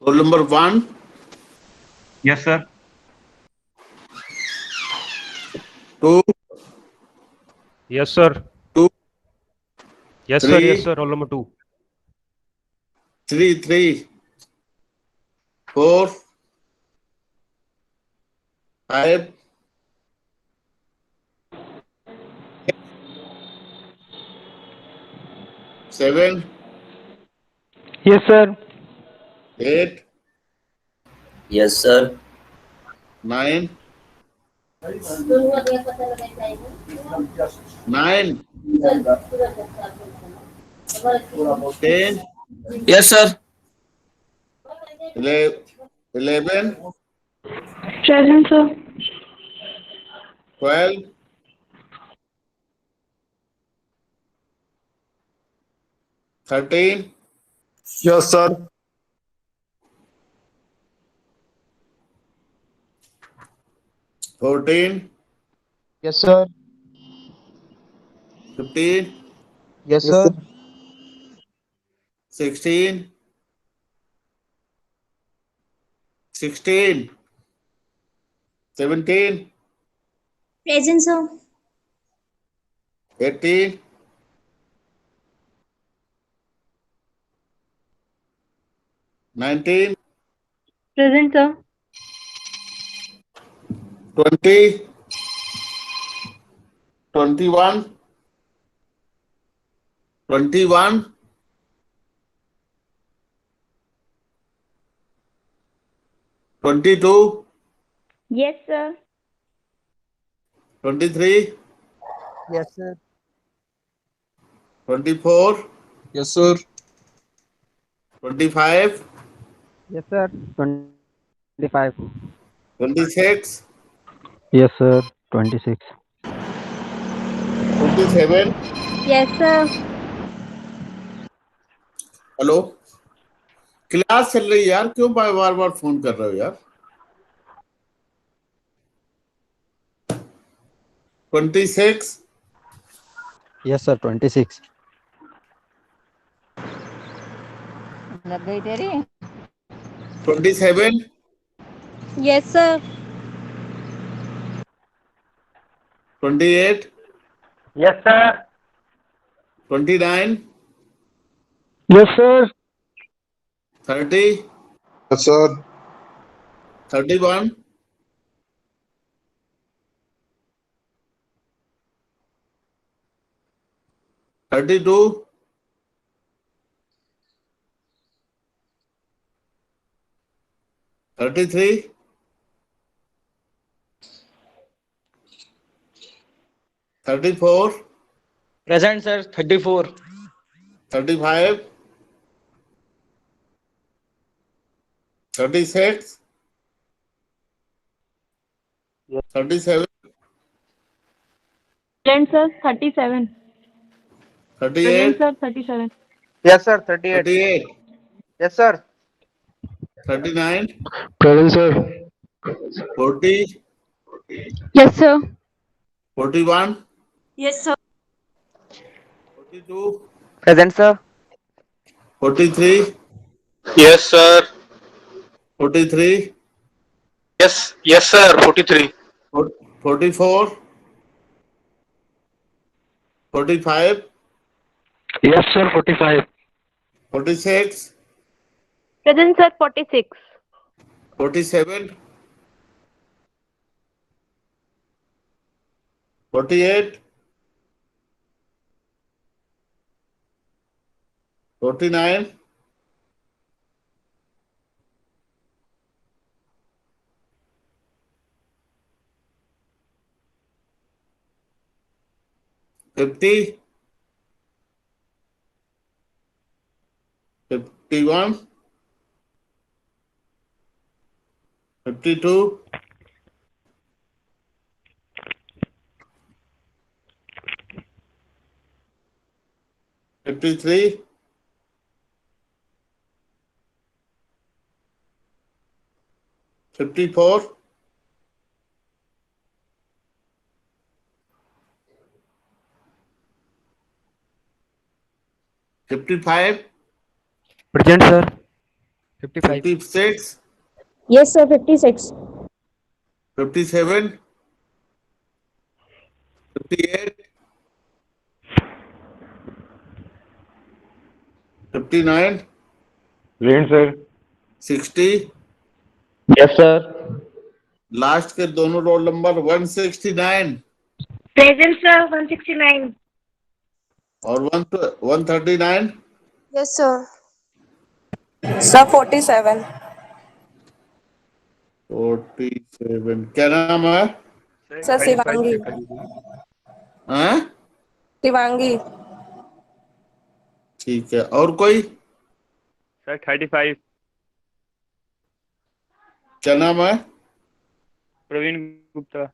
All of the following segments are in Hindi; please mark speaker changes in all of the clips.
Speaker 1: Roll number 1,
Speaker 2: Yes, sir.
Speaker 1: 2,
Speaker 3: Yes, sir.
Speaker 1: 2,
Speaker 3: Yes, sir. Yes,
Speaker 1: 3,
Speaker 3: sir. Roll number 2.
Speaker 1: 3, 4, 5, 7,
Speaker 4: Yes, sir.
Speaker 1: 8,
Speaker 5: Yes, sir.
Speaker 1: 9, 9, 10,
Speaker 5: Yes, sir.
Speaker 1: 11,
Speaker 6: Present, sir.
Speaker 1: 12, 13,
Speaker 7: Yes, sir.
Speaker 1: 14,
Speaker 4: Yes, sir.
Speaker 1: 15,
Speaker 4: Yes,
Speaker 7: Yes,
Speaker 4: sir.
Speaker 7: sir.
Speaker 1: 16, 16, 17,
Speaker 6: Present, sir.
Speaker 1: 18, 19,
Speaker 6: Present, sir.
Speaker 1: 20, 21, 21, 22,
Speaker 6: Yes, sir.
Speaker 1: 23,
Speaker 4: Yes, sir.
Speaker 1: 24,
Speaker 7: Yes, sir.
Speaker 1: 25,
Speaker 4: Yes, sir. 25.
Speaker 1: 26,
Speaker 4: Yes, sir. 26.
Speaker 1: 27.
Speaker 6: Yes, sir.
Speaker 1: Hello, class चल रही है यार, क्यों बार बार फोन कर रहे हो यार? 26,
Speaker 4: Yes, sir. 26.
Speaker 8: लग गई तेरी
Speaker 1: 27,
Speaker 6: Yes, sir.
Speaker 1: 28,
Speaker 4: Yes, sir.
Speaker 1: 29,
Speaker 4: Yes, sir.
Speaker 1: 30,
Speaker 7: Yes, sir.
Speaker 1: 31, 32, 33, 34,
Speaker 4: Present, sir. 34.
Speaker 1: 35, 36, 37,
Speaker 6: Present, sir. 37. Present,
Speaker 1: 38,
Speaker 6: sir. 37.
Speaker 4: Yes, sir. 38.
Speaker 1: 38,
Speaker 4: Yes, sir.
Speaker 1: 39,
Speaker 4: Present, sir.
Speaker 1: 40,
Speaker 6: Yes, sir.
Speaker 1: 41,
Speaker 6: Yes, sir.
Speaker 1: 42,
Speaker 4: Present, sir.
Speaker 1: 43,
Speaker 7: Yes, sir.
Speaker 1: 43,
Speaker 7: Yes, sir. 43.
Speaker 1: 44, 45,
Speaker 4: Yes, sir. 45.
Speaker 1: 46,
Speaker 6: Present, sir. 46.
Speaker 1: 47, 48, 49, 50, 51, 52, 53, 54, 55,
Speaker 4: Present, sir.
Speaker 3: 55.
Speaker 1: 56,
Speaker 6: Yes, sir. 56.
Speaker 1: 57, 58, 59,
Speaker 3: Present, sir.
Speaker 1: 60,
Speaker 4: Yes, sir.
Speaker 1: Last के दोनों रोल नंबर 169
Speaker 6: Present, sir. 169.
Speaker 1: और 139,
Speaker 6: Yes, sir.
Speaker 9: Sir, 47.
Speaker 1: 47। क्या नाम है?
Speaker 9: Sir, Shivangi.
Speaker 1: हाँ,
Speaker 9: Shivangi.
Speaker 1: ठीक है। और कोई?
Speaker 3: Sir, 35.
Speaker 1: क्या नाम है?
Speaker 3: Praveen Gupta.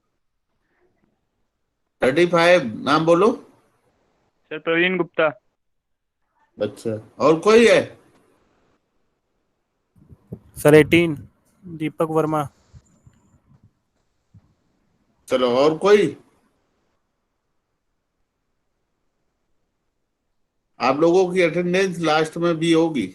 Speaker 1: 35, नाम बोलो।
Speaker 3: Sir, Praveen Gupta.
Speaker 1: अच्छा, और कोई है?
Speaker 10: सर 18 दीपक वर्मा।
Speaker 1: चलो, और कोई? आप लोगों की अटेंडेंस लास्ट में भी होगी।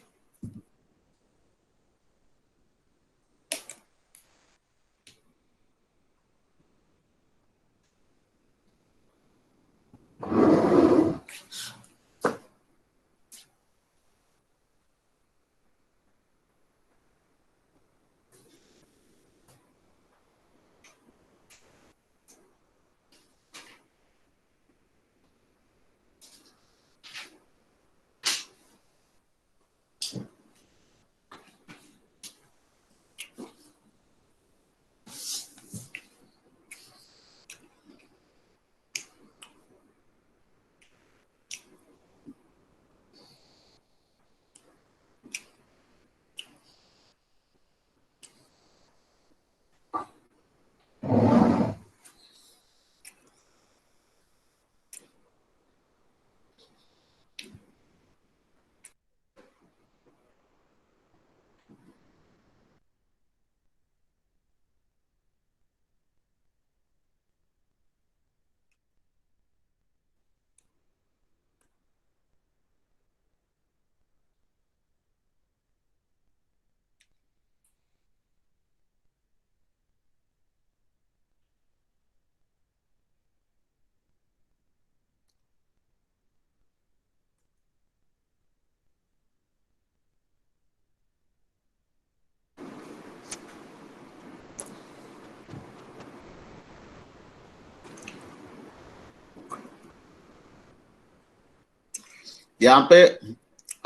Speaker 1: यहाँ पे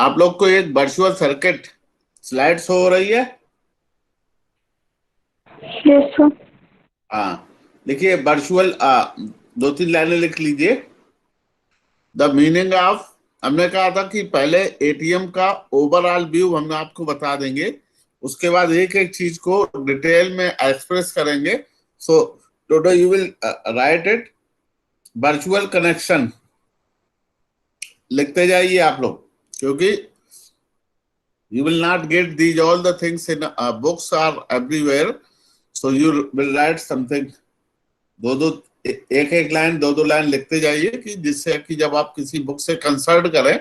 Speaker 1: आप लोग को एक वर्चुअल सर्किट स्लाइड शो हो रही है।
Speaker 6: Yes, sir.
Speaker 1: हाँ, देखिए वर्चुअल 2-3 लाइनें लिख लीजिए। द मीनिंग ऑफ, हमने कहा था कि पहले एटीएम का ओवरऑल व्यू हम आपको बता देंगे, उसके बाद एक एक चीज को डिटेल में एक्सप्रेस करेंगे। So today you will write it virtual connection, लिखते जाइए आप लोग, क्योंकि you will not get these all the things in books are everywhere, so you will write something। एक लाइन दो लाइन लिखते जाइए, कि जिससे कि जब आप किसी बुक से कंसल्ट करें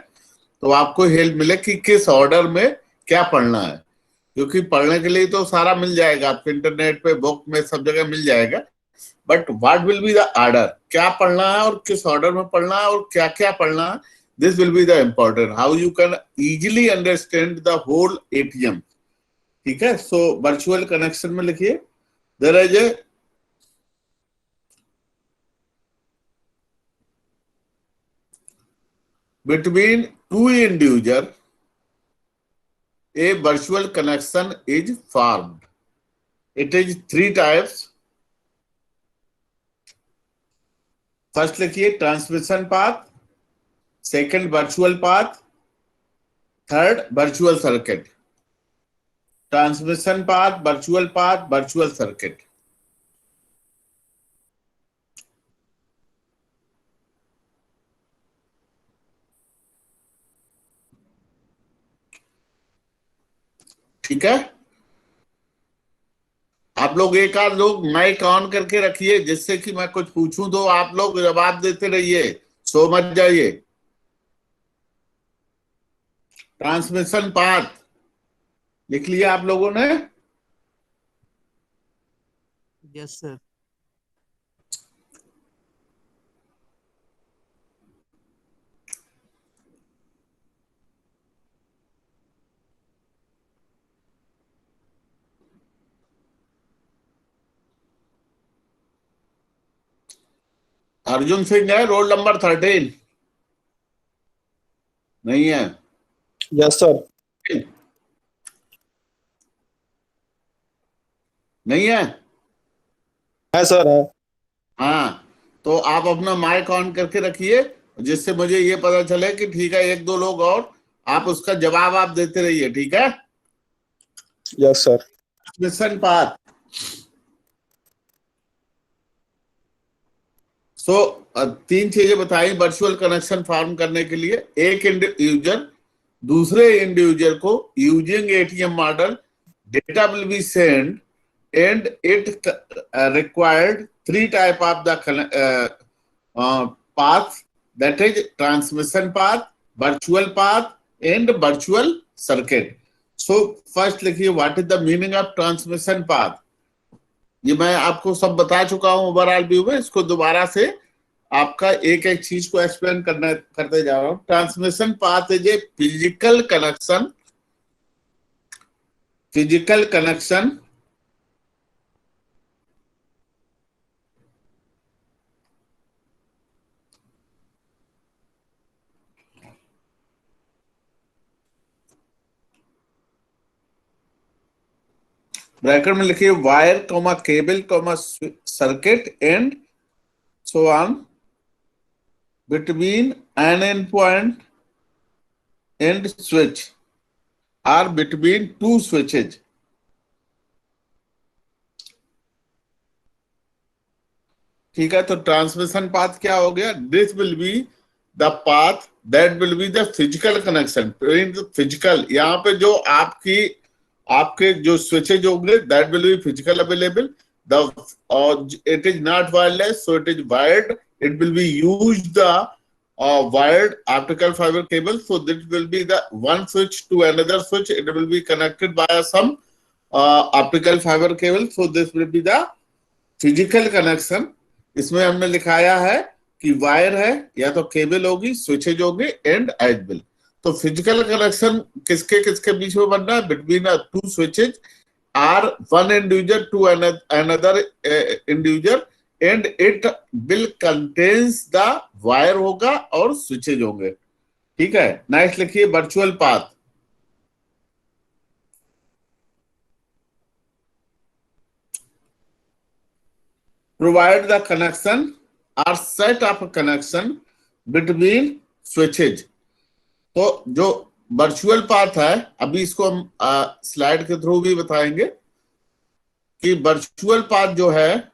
Speaker 1: तो आपको हेल्प मिले कि किस ऑर्डर में क्या पढ़ना है। क्योंकि पढ़ने के लिए तो सारा मिल जाएगा आपको, इंटरनेट पे, बुक में, सब जगह मिल जाएगा, but what will be the order, क्या पढ़ना है और किस ऑर्डर में पढ़ना है और क्या क्या पढ़ना है, this will be the important, how you can easily understand the whole ATM। ठीक है, so virtual connection में लिखिए there is a between two individual a virtual connection is formed। It is 3 types। first लिखिए transmission path, second virtual path, third virtual circuit. Transmission path, virtual path, virtual circuit. ठीक है, आप लोग एक आध लोग माइक ऑन करके रखिए, जिससे कि मैं कुछ पूछूं तो आप लोग जवाब देते रहिए, सो मत जाइए। ट्रांसमिशन पाथ लिख लिया आप लोगों ने?
Speaker 10: Yes sir.
Speaker 1: अर्जुन सिंह है, रोल नंबर 13? नहीं है?
Speaker 7: Yes sir.
Speaker 1: नहीं है?
Speaker 7: है सर, है।
Speaker 1: हाँ, तो आप अपना माइक ऑन करके रखिए, जिससे मुझे ये पता चले कि ठीक है, एक दो लोग और आप उसका जवाब आप देते रहिए, ठीक है?
Speaker 7: Yes sir.
Speaker 1: Transmission path. तीन चीजें बताई वर्चुअल कनेक्शन फॉर्म करने के लिए। एक यूजर दूसरे इंडिविजुअल को using ATM model data will be send and it required three type of the path, that is transmission path, virtual path and virtual circuit. So first लिखिए, what is the meaning of transmission path? ये मैं आपको सब बता चुका हूं ओवरऑल व्यू में, इसको दोबारा से आपका एक एक चीज को एक्सप्लेन करते जा रहा हूं। Transmission path is a physical connection bracket में लिखिए wire comma cable comma circuit and so on between an end point and switch or between two switches. ठीक है, तो ट्रांसमिशन पाथ क्या हो गया? This will be the path that will be the physical connection. Physical, यहाँ पे जो आपके जो स्विचेज होंगे that will be physical available. It is not wireless, so it is wired. It will B use the wired optical fiber cable, so this will be the one switch to another switch. It will be connected by some optical fiber cable, so this will be the physical connection. इसमें हमने लिखाया है कि वायर है या तो केबल होगी, स्विचेज होगी एंड एजबल। तो फिजिकल कनेक्शन किसके किसके बीच में बनना है? Between two switches are one individual to another individual and it will contains the wire होगा और स्विचेज होंगे। ठीक है, नेक्स्ट लिखिए virtual path. Provide the connection और set of connection between switches. तो जो वर्चुअल पाथ है, अभी इसको हम स्लाइड के थ्रू भी बताएंगे कि वर्चुअल पाथ जो है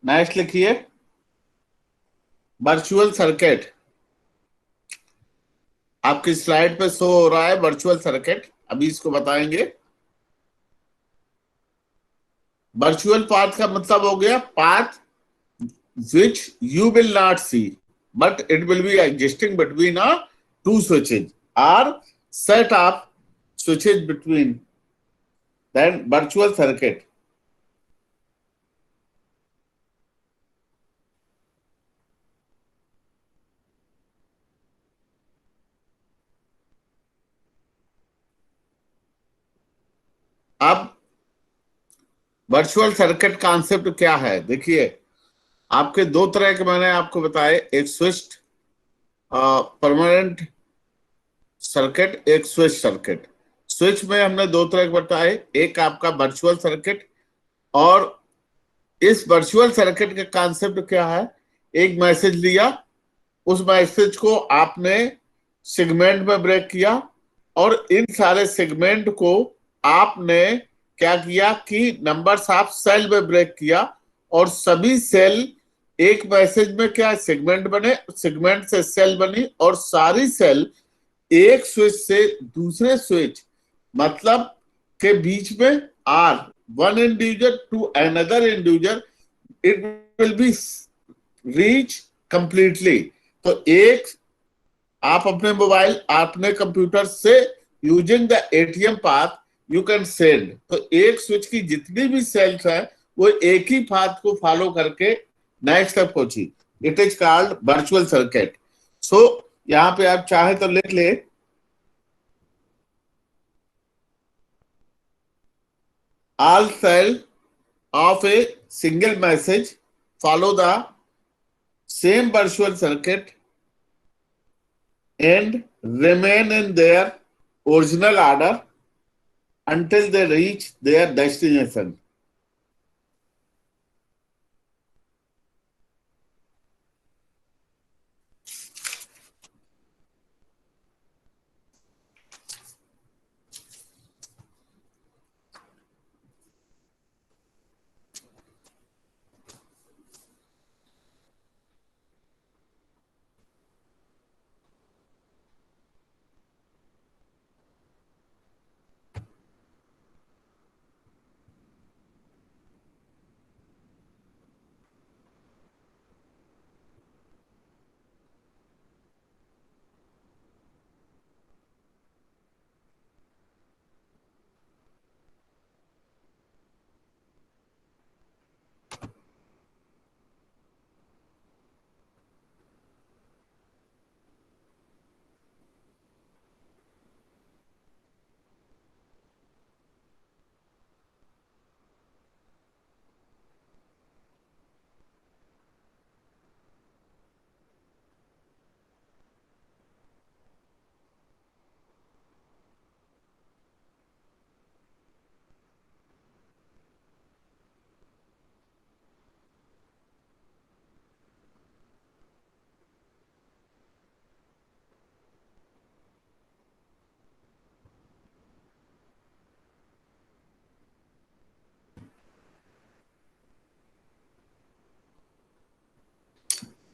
Speaker 1: नेक्स्ट लिखिए वर्चुअल सर्किट। आपकी स्लाइड पे शो हो रहा है वर्चुअल सर्किट, अभी इसको बताएंगे। वर्चुअल पाथ का मतलब हो गया path which you will not see but it will be existing between two switches or set of switches between, then virtual circuit। अब वर्चुअल सर्किट कॉन्सेप्ट क्या है? देखिए, आपके दो तरह के मैंने आपको बताए, एक स्विच्ड परमानेंट सर्किट, एक स्विच सर्किट। स्विच में हमने दो तरह के बताए, एक आपका वर्चुअल सर्किट। और इस वर्चुअल सर्किट का कॉन्सेप्ट क्या है? एक मैसेज लिया, उस मैसेज को आपने सेगमेंट में ब्रेक किया और इन सारे सेगमेंट को आपने क्या किया कि नंबर्स ऑफ सेल में ब्रेक किया और सभी सेल एक मैसेज में क्या सेगमेंट बने, सेगमेंट से सेल बनी और सारी सेल एक स्विच से दूसरे स्विच मतलब के बीच में आर one individual to another individual it will be reach completely. तो एक आप अपने मोबाइल अपने कंप्यूटर से using the ATM path you can send. तो एक स्विच की जितनी भी सेल्स है वो एक ही पाथ को फॉलो करके नेक्स्ट तक पहुंची। It is called virtual circuit. So यहाँ पे आप चाहे तो लिख ले all cell of a single message follow the same virtual circuit and remain in their original order until they reach their destination.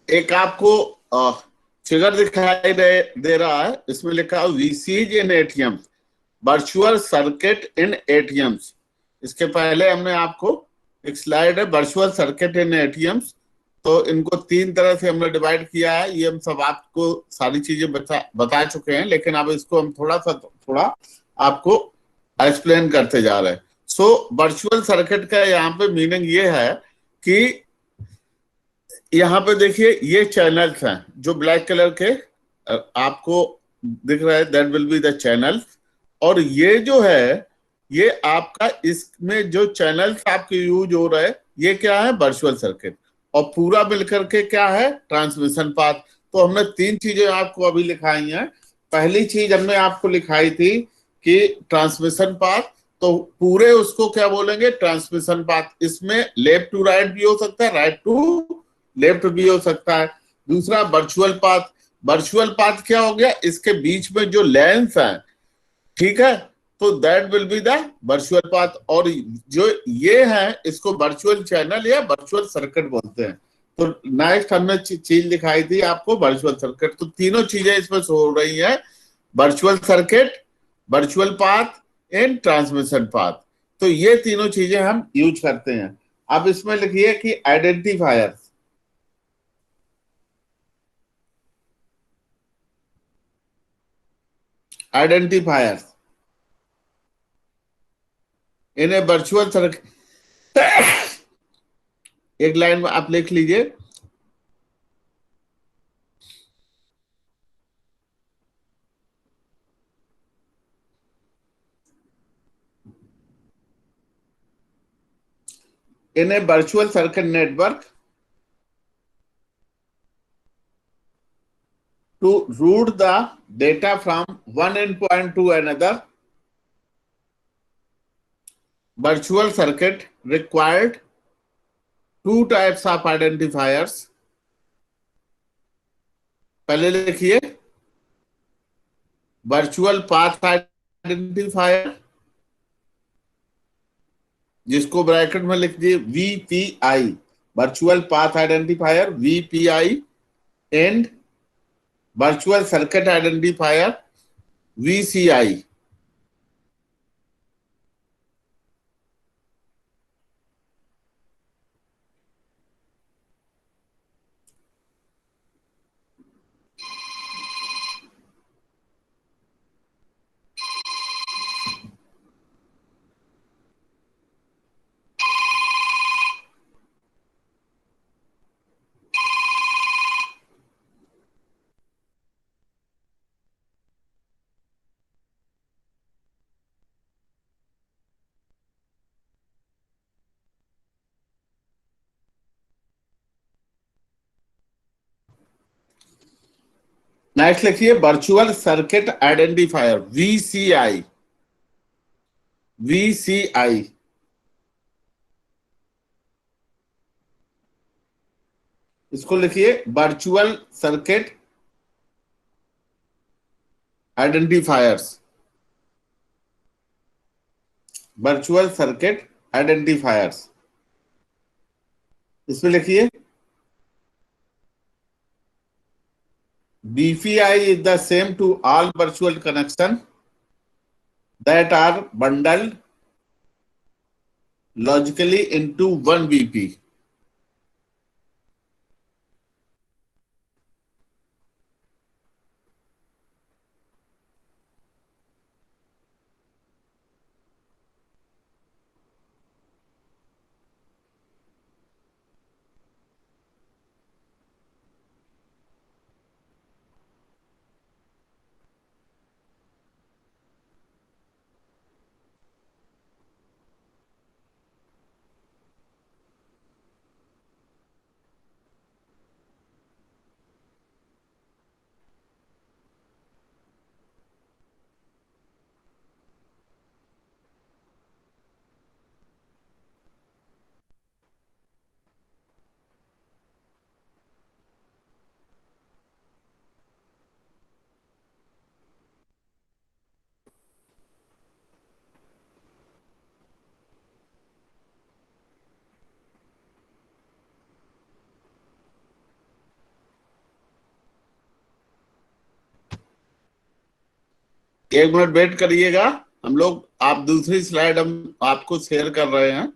Speaker 1: एक आपको फिगर दिखाई दे रहा है, इसमें लिखा VCs in ATM, virtual circuit in ATMs. इसके पहले हमने आपको एक स्लाइड है वर्चुअल सर्किट इन एटीएम्स, तो इनको तीन तरह से हमने डिवाइड किया है। ये हम सब आपको सारी चीजें बता चुके हैं, लेकिन अब इसको हम थोड़ा आपको एक्सप्लेन करते जा रहे हैं। सो वर्चुअल सर्किट का यहाँ पे मीनिंग ये है कि यहाँ पे देखिए ये चैनल्स हैं जो ब्लैक कलर के आपको दिख रहा है, that will be the channel. और ये जो है ये आपका इसमें जो चैनल्स आपके यूज हो रहे हैं ये क्या है, वर्चुअल सर्किट। और पूरा मिलकर के क्या है, ट्रांसमिशन पाथ। तो हमने तीन चीजें आपको अभी लिखाई हैं। पहली चीज हमने आपको लिखाई थी कि ट्रांसमिशन पाथ, तो पूरे उसको क्या बोलेंगे, ट्रांसमिशन पाथ। इसमें लेफ्ट टू राइट भी हो सकता है, राइट टू लेफ्ट भी हो सकता है। दूसरा वर्चुअल पाथ, वर्चुअल पाथ क्या हो गया, इसके बीच में जो लेंस है, ठीक है, तो that will be the virtual path. और जो ये है इसको वर्चुअल चैनल या वर्चुअल सर्किट बोलते हैं। तो नेक्स्ट हमने चीज दिखाई थी आपको वर्चुअल सर्किट। तो तीनों चीजें इसमें हो रही है, virtual circuit, virtual path and transmission path. तो ये तीनों चीजें हम यूज करते हैं। अब इसमें लिखिए कि identifier, identifiers in a virtual circuit. एक लाइन में आप लिख लीजिए, in a virtual circuit network to route the data from one endpoint to another, virtual circuit required two types of identifiers. पहले लिखिए वर्चुअल पाथ आइडेंटिफायर, जिसको ब्रैकेट में लिख दिए VPI, virtual path identifier VPI, and virtual circuit identifier VCI। Next लिखिए virtual circuit identifier VCI। VCI इसको लिखिए virtual circuit identifiers, virtual circuit identifiers, इसमें लिखिए VPI is the same to all virtual connection that are bundled logically into one VP. एक मिनट वेट करिएगा, हम लोग आप दूसरी स्लाइड हम आपको शेयर कर रहे हैं।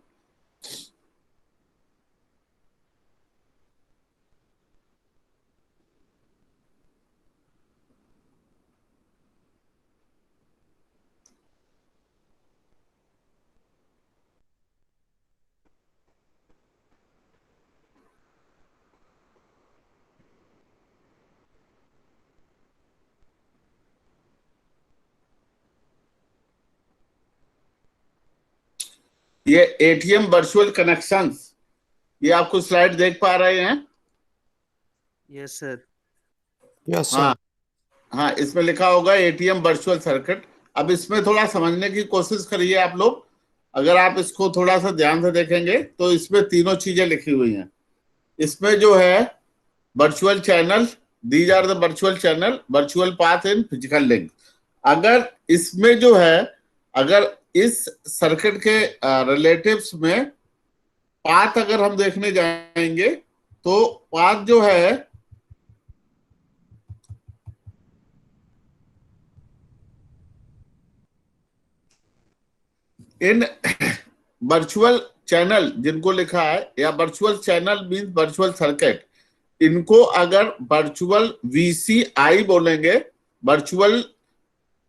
Speaker 1: ये ATM वर्चुअल कनेक्शंस, ये आपको स्लाइड देख पा रहे हैं?
Speaker 10: Yes sir.
Speaker 7: Yes, sir.
Speaker 1: हाँ हाँ, इसमें लिखा होगा ATM वर्चुअल सर्किट। अब इसमें थोड़ा समझने की कोशिश करिए आप लोग। अगर आप इसको थोड़ा सा ध्यान से देखेंगे तो इसमें तीनों चीजें लिखी हुई हैं। इसमें जो है virtual channel, these are the virtual channel, virtual path in physical link. अगर इसमें जो है, अगर इस सर्किट के रिलेटिव्स में पाथ अगर हम देखने जाएंगे तो पाथ जो है इन वर्चुअल चैनल जिनको लिखा है, या virtual channel means virtual circuit, इनको अगर वर्चुअल VCI बोलेंगे, वर्चुअल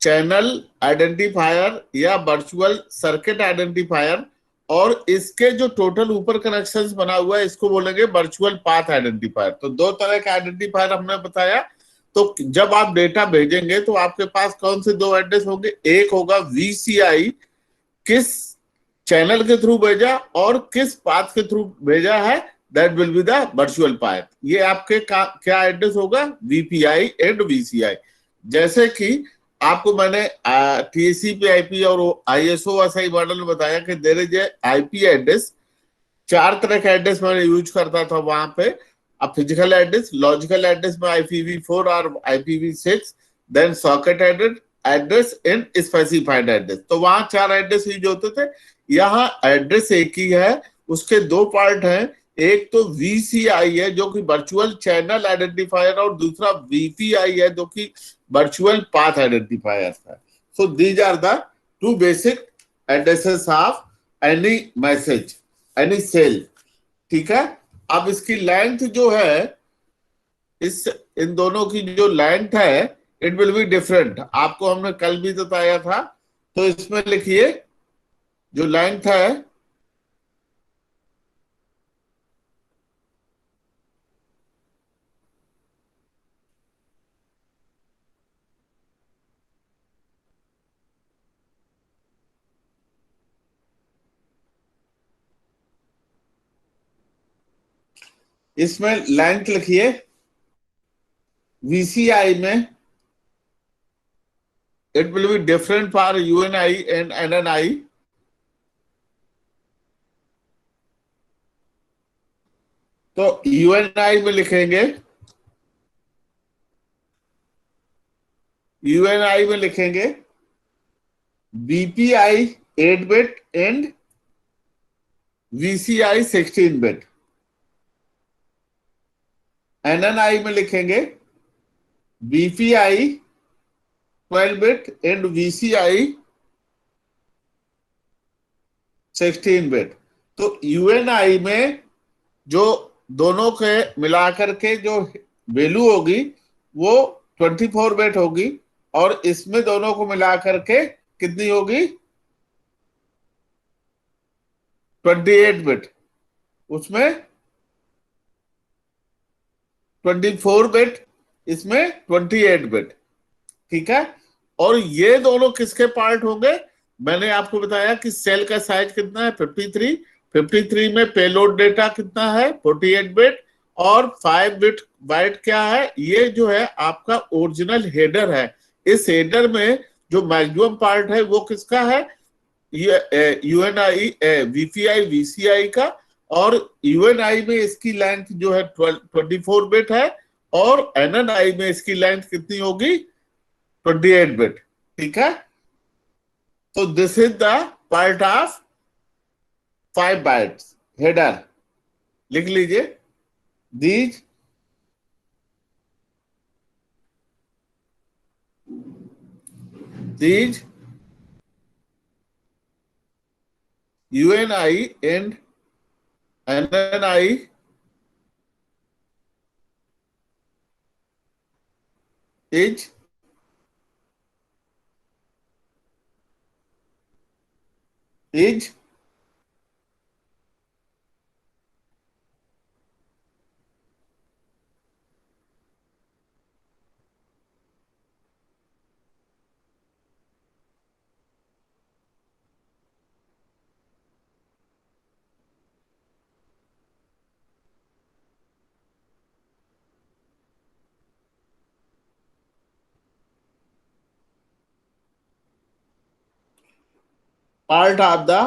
Speaker 1: चैनल आइडेंटिफायर या वर्चुअल सर्किट आइडेंटिफायर, और इसके जो टोटल ऊपर कनेक्शंस बना हुआ है इसको बोलेंगे वर्चुअल पाथ आइडेंटिफायर। तो दो तरह के आइडेंटिफायर हमने बताया। तो जब आप डेटा भेजेंगे तो आपके पास कौन से दो एड्रेस होंगे? एक होगा VCI, किस चैनल के थ्रू भेजा और किस पाथ के थ्रू भेजा है, that will be the virtual path. ये आपके क्या एड्रेस होगा? VPI and VCI। जैसे कि आपको मैंने TCP/IP और ISO/SI मॉडल में बताया कि देयर इज IP एड्रेस, चार तरह का एड्रेस मैंने यूज करता था वहां पे। अब फिजिकल एड्रेस, लॉजिकल एड्रेस में IPv4 और IPv6, then socket address, address in specified address. तो वहां 4 एड्रेस यूज होते थे, यहाँ एड्रेस एक ही है, उसके 2 पार्ट हैं। एक तो VCI है जो कि वर्चुअल चैनल आइडेंटिफायर, और दूसरा VPI है जो कि वर्चुअल पाथ आइडेंटिफायर है। So these are the 2 basic addresses of any message, any cell. ठीक है, अब इसकी लेंथ जो है, इन दोनों की जो लेंथ है, इट विल बी डिफरेंट। आपको हमने कल भी बताया था। तो इसमें लिखिए जो लेंथ है, इसमें लेंथ लिखिए VCI में it will be different for UNI and NNI. तो UNI में लिखेंगे, UNI में लिखेंगे BPI 8 bit and VCI 16 bit. NNI में लिखेंगे BPI 12 bit and VCI 16 bit. तो UNI में जो दोनों के मिलाकर के जो वैल्यू होगी वो 24 बिट होगी, और इसमें दोनों को मिलाकर के कितनी होगी, 28 बिट। उसमें 24 बिट, इसमें 28 बिट। ठीक है, और ये दोनों किसके पार्ट होंगे? मैंने आपको बताया कि सेल का साइज कितना है, 53 में पेलोड डेटा कितना है, 48 बिट, और 5 बिट बाइट क्या है, ये जो है आपका ओरिजिनल हेडर है। इस हेडर में जो मैक्सिमम पार्ट है वो किसका है, ये UNI VPI VCI का, और UNI में इसकी लेंथ जो है 24 बिट है, और NNI में इसकी लेंथ कितनी होगी, 28 बिट। ठीक है, तो this is the part of 5 bytes header. लिख लीजिए, these UNI and NNI is part of the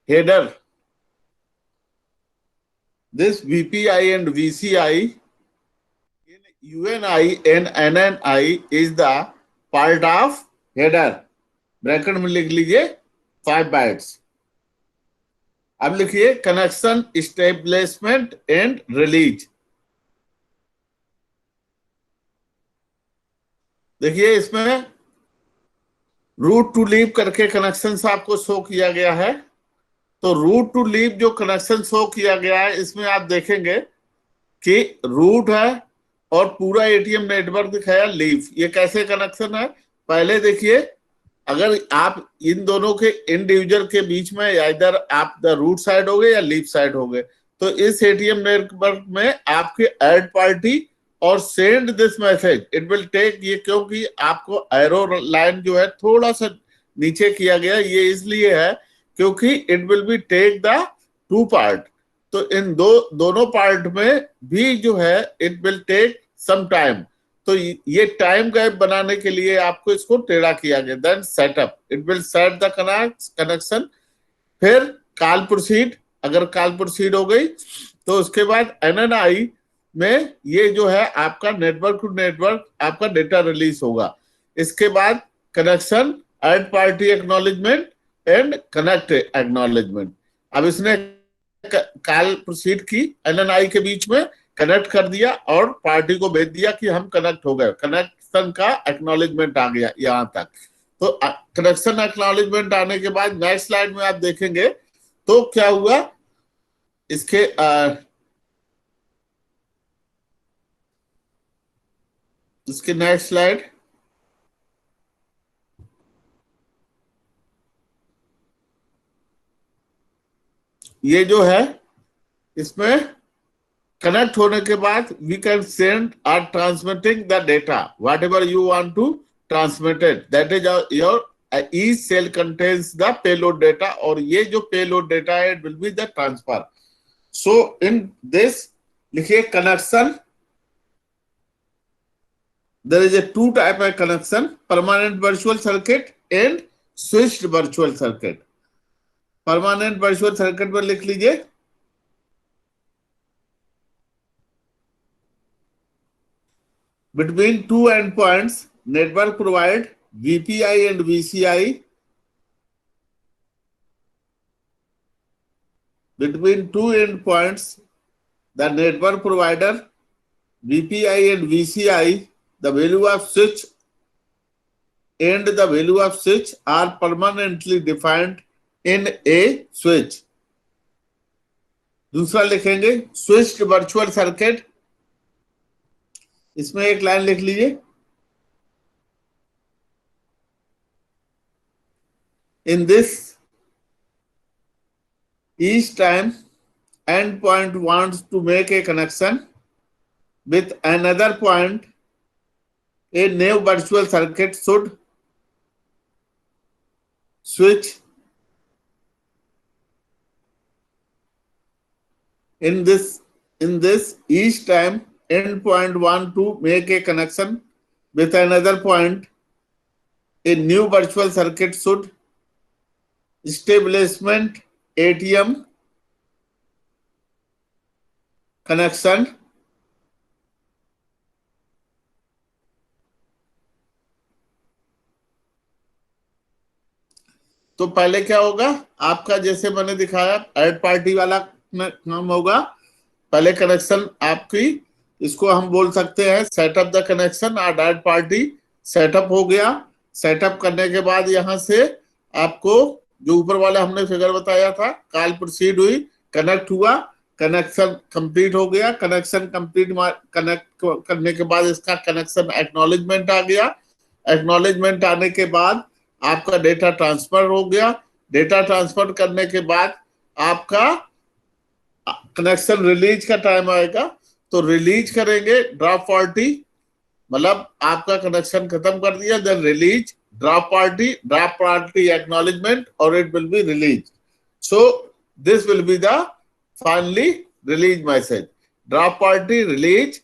Speaker 1: header. This VPI and VCI in UNI and NNI is the part of header. Bracket में लिख लीजिए 5 बाइट्स। अब लिखिए कनेक्शन एस्टेब्लिशमेंट एंड रिलीज। देखिए इसमें रूट टू लीव करके कनेक्शन आपको शो किया गया है। तो रूट टू लीव जो कनेक्शन शो किया गया है, इसमें आप देखेंगे कि रूट है और पूरा एटीएम नेटवर्क दिखाया लीव। ये कैसे कनेक्शन है, पहले देखिए, अगर आप इन दोनों के इंडिविजुअल के बीच में इधर आप द रूट साइड हो गए या लीव साइड हो गए, तो इस एटीएम नेटवर्क में आपके ऐड पार्टी और send this message it will take, ये क्योंकि आपको एरो लाइन जो है थोड़ा सा नीचे किया गया, ये इसलिए है क्योंकि it will be take the 2 part. तो इन दोनों पार्ट में भी जो है it will take some time. तो ये टाइम गैप बनाने के लिए आपको इसको टेढ़ा किया गया। Then setup, it will set the connection. फिर कॉल प्रोसीड, अगर कॉल प्रोसीड हो गई तो उसके बाद NNI में ये जो है आपका नेटवर्क टू नेटवर्क आपका डेटा रिलीज होगा। इसके बाद connection, add party acknowledgement and connect acknowledgement. अब इसने कॉल प्रोसीड की, NNI के बीच में कनेक्ट कर दिया और पार्टी को भेज दिया कि हम कनेक्ट हो गए। कनेक्शन का एक्नॉलेजमेंट आ गया यहां तक। तो कनेक्शन एक्नॉलेजमेंट आने के बाद नेक्स्ट स्लाइड में आप देखेंगे तो क्या हुआ, इसके नेक्स्ट स्लाइड, ये जो है इसमें कनेक्ट होने के बाद we can send or transmitting the data whatever you want to transmitted, that is your each cell contains the payload data, और ये जो payload data है it will be the transfer. So in this लिखिए connection, there is a two type of connection, permanent virtual circuit and switched virtual circuit. Permanent virtual circuit पर लिख लीजिए between two endpoints network provide VPI and VCI, between two endpoints the network provider VPI and VCI, the value of switch and the value of switch are permanently defined in a switch. दूसरा लिखेंगे switched virtual circuit, इसमें एक लाइन लिख लीजिए, in this each time endpoint wants to make a connection with another point, a new virtual circuit should switch in this each time endpoint want to make a connection with another point, a new virtual circuit should establishment ATM connection, तो पहले क्या होगा आपका, जैसे मैंने दिखाया ऐड पार्टी वाला काम होगा। पहले कनेक्शन आपकी, इसको हम बोल सकते हैं सेटअप द कनेक्शन, और ऐड पार्टी सेटअप हो गया। सेटअप करने के बाद यहां से आपको जो ऊपर वाला हमने फिगर बताया था, कॉल प्रोसीड हुई, कनेक्ट हुआ, कनेक्शन कंप्लीट हो गया। कनेक्शन कंप्लीट कनेक्ट करने के बाद इसका कनेक्शन एक्नॉलेजमेंट आ गया। एक्नॉलेजमेंट आने के बाद आपका डेटा ट्रांसफर हो गया। डेटा ट्रांसफर करने के बाद आपका कनेक्शन रिलीज का टाइम आएगा, तो रिलीज करेंगे ड्रॉप पार्टी, मतलब आपका कनेक्शन खत्म कर दिया, then release drop party acknowledgement, और it will be release. So this will be the finally release message, drop party release,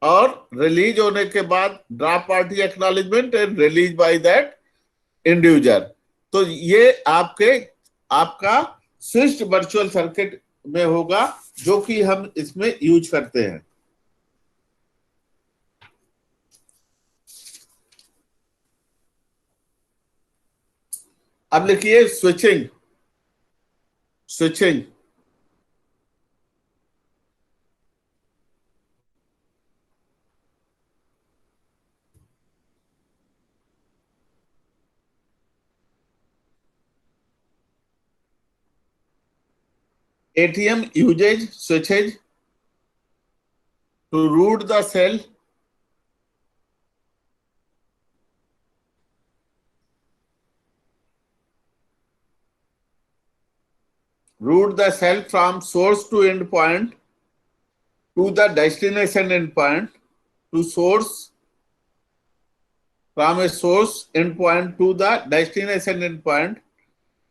Speaker 1: और रिलीज होने के बाद drop party acknowledgement and release by that individual. तो ये आपका स्विच्ड वर्चुअल सर्किट में होगा, जो कि हम इसमें यूज करते हैं। अब लिखिए switching. ATM usage switches to route the cell from source to endpoint to the destination endpoint, to source from a source endpoint to the destination endpoint.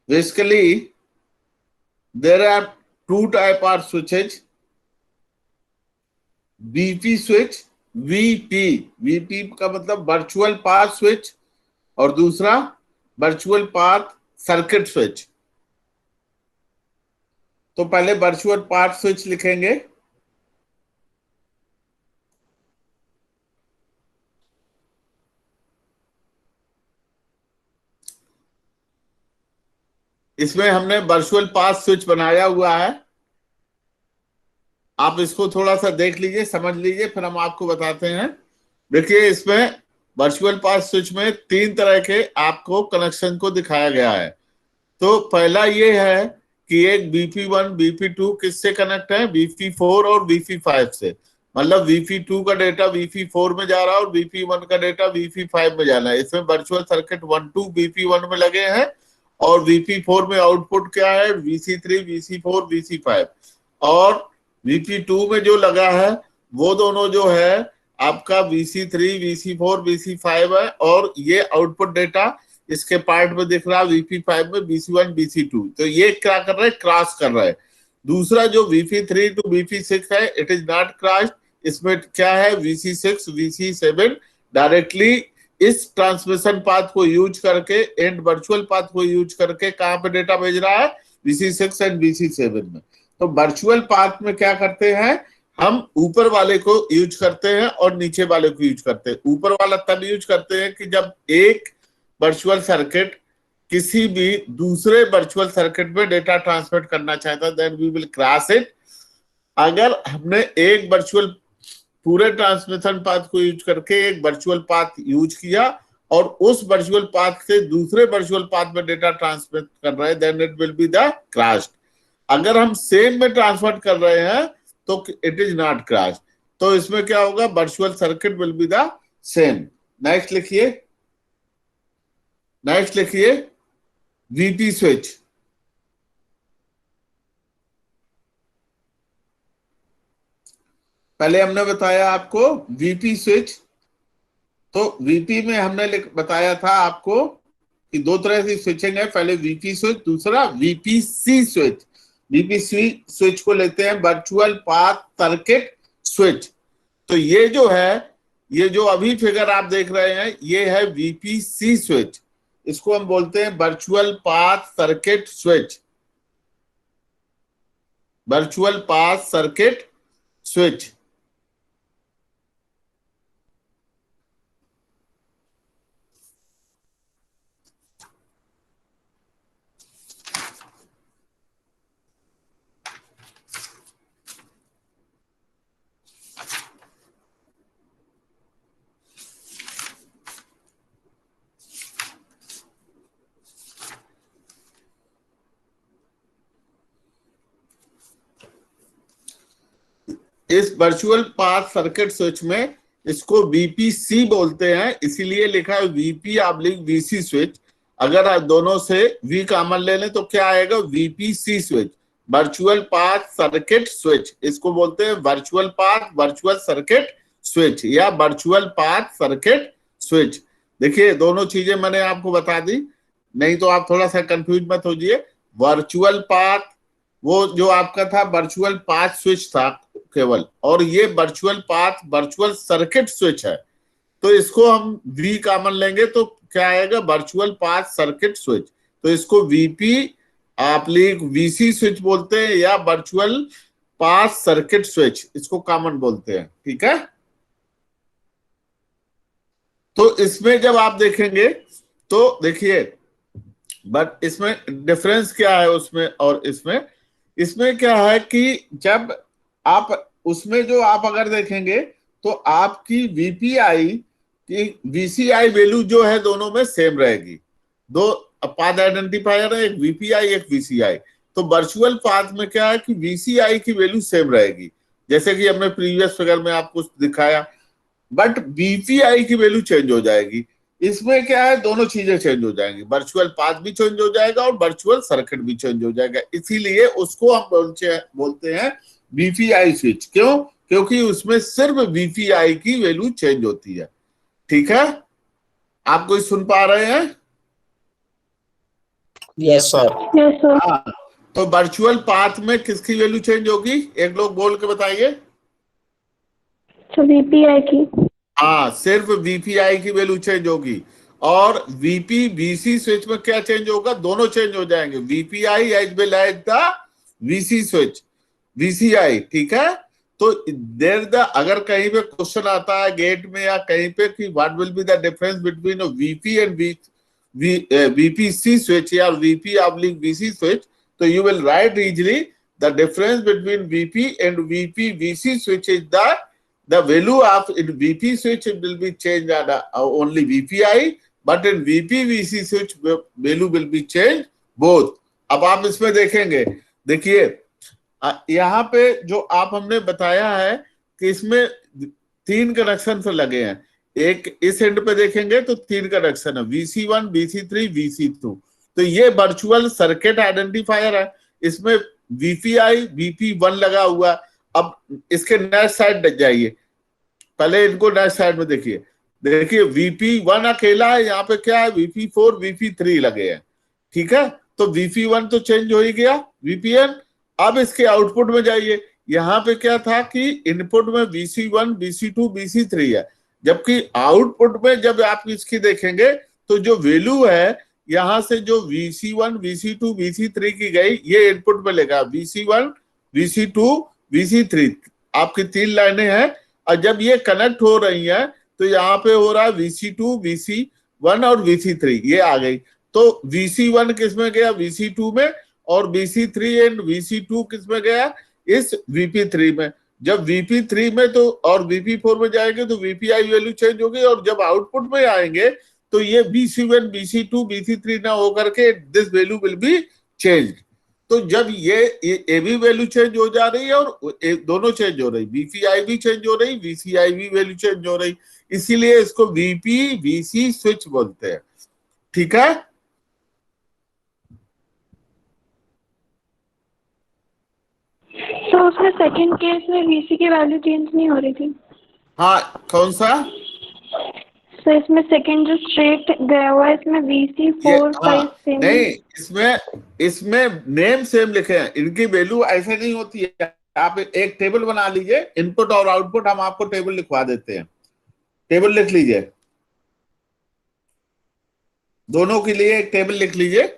Speaker 1: Basically, there are two type of switches, VP switch, VP का मतलब वर्चुअल पाथ स्विच, और दूसरा वर्चुअल पाथ सर्किट स्विच। तो पहले वर्चुअल पाथ स्विच लिखेंगे, इसमें हमने वर्चुअल पास स्विच बनाया हुआ है। आप इसको थोड़ा सा देख लीजिए, समझ लीजिए, फिर हम आपको बताते हैं। देखिए इसमें वर्चुअल पास स्विच में 3 तरह के आपको कनेक्शन को दिखाया गया है। तो पहला ये है कि एक BP1 BP2 किससे कनेक्ट है, BP4 और BP5 से। मतलब BP2 का डेटा BP4 में जा रहा है और BP1 का डेटा BP5 में जाना है। इसमें वर्चुअल सर्किट 1 2 BP1 में लगे हैं और BP4 में आउटपुट क्या है, VC3 VC4 VC5। और VP2 में जो लगा है वो दोनों जो है आपका VC3 VC4 VC5 है, और ये आउटपुट डेटा इसके पार्ट में दिख रहा है VP5 में VC1 VC2। तो ये क्या कर रहे हैं, क्रॉस कर रहे हैं। दूसरा जो VP3 टू VP6 है, इट इज नॉट क्रॉस्ड। इसमें क्या है, VC6 VC7 डायरेक्टली इस ट्रांसमिशन पाथ को यूज करके, एंड वर्चुअल पाथ को यूज करके कहां पे डेटा भेज रहा है, VC6 एंड VC7 में। तो वर्चुअल पाथ में क्या करते हैं, हम ऊपर वाले को यूज करते हैं और नीचे वाले को यूज करते हैं। ऊपर वाला तब यूज करते हैं कि जब एक वर्चुअल सर्किट किसी भी दूसरे वर्चुअल सर्किट में डेटा ट्रांसमिट करना चाहता है, then we will cross it. अगर हमने एक वर्चुअल पूरे ट्रांसमिशन पाथ को यूज करके एक वर्चुअल पाथ यूज किया और उस वर्चुअल पाथ से दूसरे वर्चुअल पाथ में डेटा ट्रांसमिट कर रहे हैं, then it will be the crossed. अगर हम सेम में ट्रांसफर कर रहे हैं तो इट इज नॉट क्रॉस्ड। तो इसमें क्या होगा, virtual circuit will be the same. Next लिखिए, नेक्स्ट लिखिए VP स्विच। पहले हमने बताया आपको VP स्विच। तो VP में हमने बताया था आपको कि 2 तरह की स्विचिंग है, पहले VP स्विच, दूसरा VPC स्विच। VPC स्विच को लेते हैं वर्चुअल पाथ सर्किट स्विच। तो ये जो है, ये जो अभी फिगर आप देख रहे हैं, ये है VPC स्विच। इसको हम बोलते हैं virtual path circuit switch, virtual path circuit switch. इस वर्चुअल पाथ सर्किट स्विच में इसको VPC बोलते हैं, इसीलिए लिखा है VP/VC स्विच। अगर आप दोनों से V कॉमन ले लें तो क्या आएगा, VPC switch, virtual path circuit switch. इसको बोलते हैं virtual path virtual circuit switch या वर्चुअल पाथ सर्किट स्विच। देखिए दोनों चीजें मैंने आपको बता दी, नहीं तो आप थोड़ा सा कंफ्यूज मत हो जाइए। वर्चुअल पाथ वो जो आपका था वर्चुअल पाथ स्विच था केवल, और ये virtual path virtual circuit switch है। तो इसको हम V कॉमन लेंगे तो क्या आएगा, वर्चुअल पाथ सर्किट स्विच। तो इसको VP/VC स्विच बोलते हैं या वर्चुअल पाथ सर्किट स्विच, इसको कॉमन बोलते हैं। ठीक है, तो इसमें जब आप देखेंगे तो देखिए, बट इसमें डिफरेंस क्या है उसमें और इसमें क्या है कि जब आप उसमें जो आप अगर देखेंगे तो आपकी VPI की VCI वैल्यू जो है दोनों में सेम रहेगी। 2 पाथ आइडेंटिफायर है, एक VPI एक VCI। तो वर्चुअल पाथ में क्या है कि VCI की वैल्यू सेम रहेगी, जैसे कि हमने प्रीवियस फिगर में आपको दिखाया, बट VPI की वैल्यू चेंज हो जाएगी। इसमें क्या है, दोनों चीजें चेंज हो जाएंगी, वर्चुअल पाथ भी चेंज हो जाएगा और वर्चुअल सर्किट भी चेंज हो जाएगा। इसीलिए उसको हम बोलते हैं VPI स्विच। क्यों, क्योंकि उसमें सिर्फ VPI की वैल्यू चेंज होती है। ठीक है, आप कोई सुन पा रहे हैं?
Speaker 7: Yes sir.
Speaker 6: Yes sir.
Speaker 1: हाँ, तो वर्चुअल पाथ में किसकी वैल्यू चेंज होगी, एक लोग बोल के बताइए।
Speaker 6: VPI की।
Speaker 1: हाँ, सिर्फ VPI की वैल्यू चेंज होगी। और VP/VC स्विच में क्या चेंज होगा, दोनों चेंज हो जाएंगे, VPI as well as the VC switch VCI। ठीक है, तो देर द अगर कहीं पे क्वेश्चन आता है गेट में या कहीं पे कि what will be the difference between VP and VPC switch या VP/VC switch, तो you will write easily the difference between VP and VP/VC switch is the value of in VP switch it will be changed at only VPI, but in VP/VC switch value will be changed both. अब आप इसमें देखेंगे, देखिए यहाँ पे जो आप हमने बताया है कि इसमें 3 कनेक्शन से लगे हैं, एक इस एंड पे देखेंगे तो 3 कनेक्शन है, VC1, VC3, VC2। तो ये वर्चुअल सर्किट आइडेंटिफायर है, इसमें VPI VP1 लगा हुआ। अब इसके नेक्स्ट साइड जाइए, पहले इनको नेक्स्ट साइड में देखिए, VP1 अकेला है, यहाँ पे क्या है VP4 VP3 लगे हैं, ठीक है। तो VP1 तो चेंज हो ही गया VPN। अब इसके आउटपुट में जाइए, यहाँ पे क्या था कि इनपुट में VC1 VC2 VC3 है, जबकि आउटपुट में जब आप इसकी देखेंगे तो जो वैल्यू है यहां से जो VC1 VC2 VC3 की गई, ये इनपुट में लेगा VC1 VC2 VC3, आपकी 3 लाइनें हैं। और जब ये कनेक्ट हो रही हैं तो यहाँ पे हो रहा है VC2 VC1 और VC3, ये आ गई। तो VC1 किस में गया VC2 में, और VC3 एंड VC2 किस में गया इस VP3 में। जब VP3 में तो और VP4 में जाएंगे तो VPI वैल्यू चेंज होगी, और जब आउटपुट में आएंगे तो ये VC1 VC2 VC3 ना होकर के this value will be change. तो जब ये भी वैल्यू चेंज हो जा रही है और दोनों चेंज हो रही, VPI भी चेंज हो रही, VCI भी वैल्यू चेंज हो रही, इसीलिए इसको VP/VC स्विच बोलते हैं, ठीक है।
Speaker 6: तो उसमें सेकंड केस में VC की वैल्यू चेंज नहीं हो रही थी?
Speaker 1: हाँ, कौन सा?
Speaker 6: तो इसमें सेकंड जो स्ट्रेट गया हुआ है, इसमें VC4 5 सेम
Speaker 1: नहीं, इसमें नेम सेम लिखे हैं, इनकी वैल्यू ऐसे नहीं होती है। आप एक टेबल बना लीजिए, इनपुट और आउटपुट, हम आपको टेबल लिखवा देते हैं, टेबल लिख लीजिए, दोनों के लिए एक टेबल लिख लीजिए।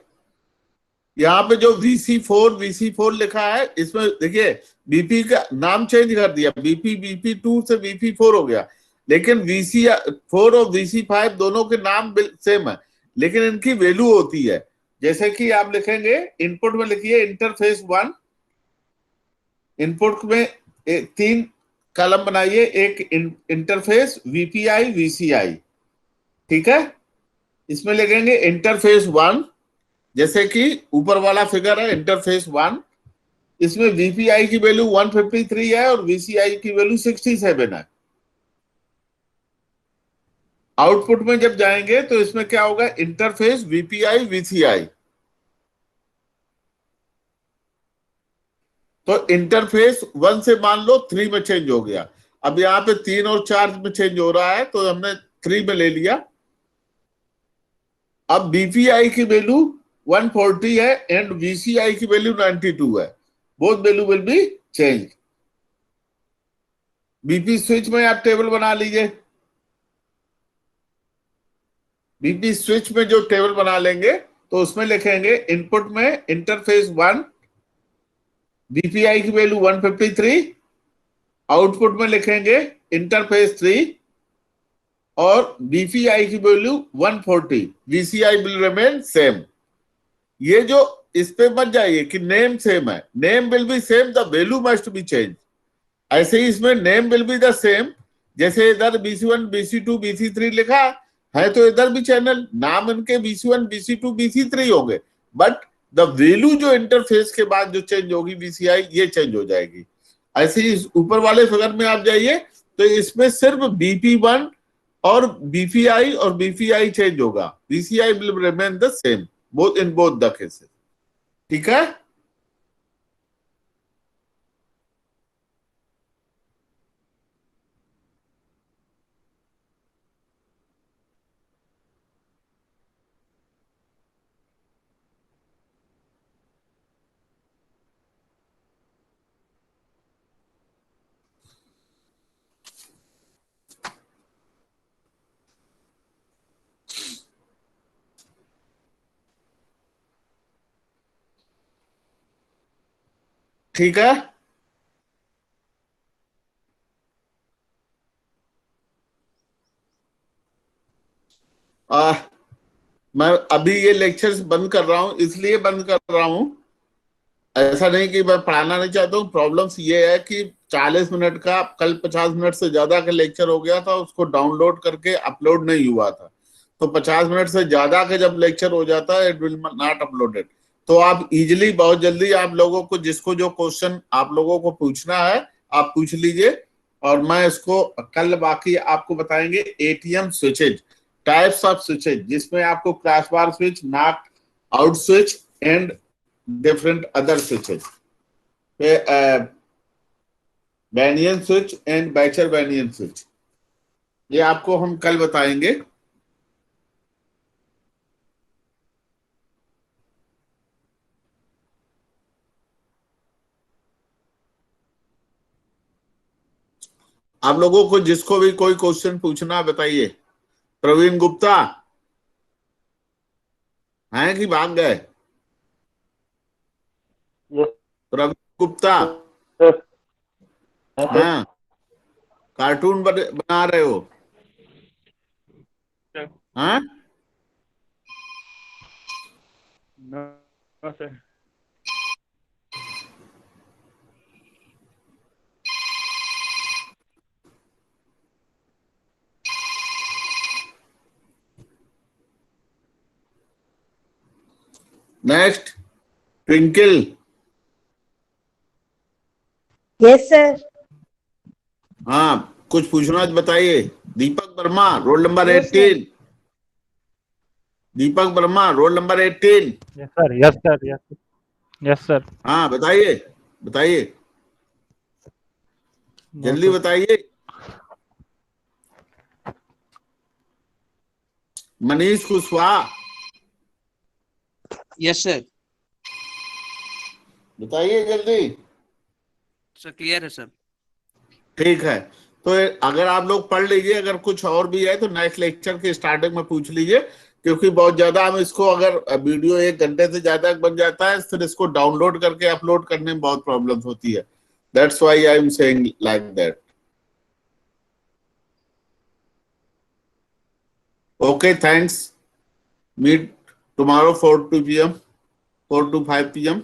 Speaker 1: यहाँ पे जो VC4 लिखा है, इसमें देखिए BP का नाम चेंज कर दिया, BP/VP2 से VP4 हो गया, लेकिन VC4 और VC5 दोनों के नाम सेम है, लेकिन इनकी वैल्यू होती है। जैसे कि आप लिखेंगे, इनपुट में लिखिए इंटरफेस 1, इनपुट में 3 कॉलम बनाइए, एक इंटरफेस VPI VCI, ठीक है। इसमें लिखेंगे इंटरफेस 1, जैसे कि ऊपर वाला फिगर है इंटरफेस 1, इसमें VPI की वैल्यू 153 है और VCI की वैल्यू 67 है। आउटपुट में जब जाएंगे तो इसमें क्या होगा, इंटरफेस VPI VCI, तो इंटरफेस 1 से मान लो 3 में चेंज हो गया। अब यहाँ पे 3 और 4 में चेंज हो रहा है, तो हमने 3 में ले लिया। अब VPI की वैल्यू 140 है एंड VCI की वैल्यू 92 है, both value will be change. BP switch में आप टेबल बना लीजिए, BP स्विच में जो टेबल बना लेंगे तो उसमें लिखेंगे इनपुट में इंटरफेस 1, VPI की वैल्यू 153, आउटपुट में लिखेंगे इंटरफेस 3 और VPI की value 140, VCI will remain same. ये जो इस पे मत जाइए कि नेम सेम है, name will be same, the value must be change. ऐसे ही इसमें name will be the same, जैसे इधर BC1 BC2 BC3 लिखा है तो इधर भी चैनल नाम इनके BC1 BC2 BC3 होंगे, बट द वैल्यू जो इंटरफेस के बाद जो चेंज होगी VCI, ये चेंज हो जाएगी। ऐसे ही ऊपर वाले फिगर में आप जाइए तो इसमें सिर्फ BP1 और BPI और VPI चेंज होगा, VCI will remain the same both in both the cases, ठीक है। ठीक है। मैं अभी ये लेक्चर्स बंद कर रहा हूँ, इसलिए बंद कर रहा हूँ, ऐसा नहीं कि मैं पढ़ाना नहीं चाहता हूँ। प्रॉब्लम्स ये है कि 40 मिनट का, कल 50 मिनट से ज्यादा का लेक्चर हो गया था, उसको डाउनलोड करके अपलोड नहीं हुआ था। तो 50 मिनट से ज्यादा का जब लेक्चर हो जाता है, इट विल नॉट अपलोडेड। तो आप इजिली, बहुत जल्दी आप लोगों को, जिसको जो क्वेश्चन आप लोगों को पूछना है आप पूछ लीजिए, और मैं इसको कल बाकी आपको बताएंगे। ATM switches, types of switches, जिसमें आपको cross bar switch, knock out switch and different other switches, banyan switch and बैचर banyan switch, ये आपको हम कल बताएंगे। आप लोगों को जिसको भी कोई क्वेश्चन पूछना बताइए। प्रवीण गुप्ता हैं कि भाग गए? प्रवीण गुप्ता, हाँ, कार्टून बना रहे हो? हाँ,
Speaker 3: no sir.
Speaker 1: Next Twinkle.
Speaker 9: Yes sir.
Speaker 1: हाँ, कुछ पूछना है तो बताइए। Deepak Verma, roll number
Speaker 9: Yes, sir.
Speaker 1: 18। Deepak Verma, roll number 18।
Speaker 2: Yes, sir. Yes, sir. Yes, sir. Yes, sir.
Speaker 1: हाँ, बताइए बताइए,
Speaker 2: No,
Speaker 1: जल्दी
Speaker 2: sir.
Speaker 1: बताइए। Manish Kushwaha,
Speaker 10: yes sir.
Speaker 1: बताइए जल्दी।
Speaker 10: सर क्लियर है सर।
Speaker 1: ठीक है, तो अगर आप लोग पढ़ लीजिए, अगर कुछ और भी है तो नेक्स्ट लेक्चर के स्टार्टिंग में पूछ लीजिए, क्योंकि बहुत ज्यादा हम इसको, अगर वीडियो 1 घंटे से ज्यादा बन जाता है, फिर इसको डाउनलोड करके अपलोड करने में बहुत प्रॉब्लम होती है। That's why I am saying like that. Okay, thanks. Meet tomorrow 4 to 5 PM।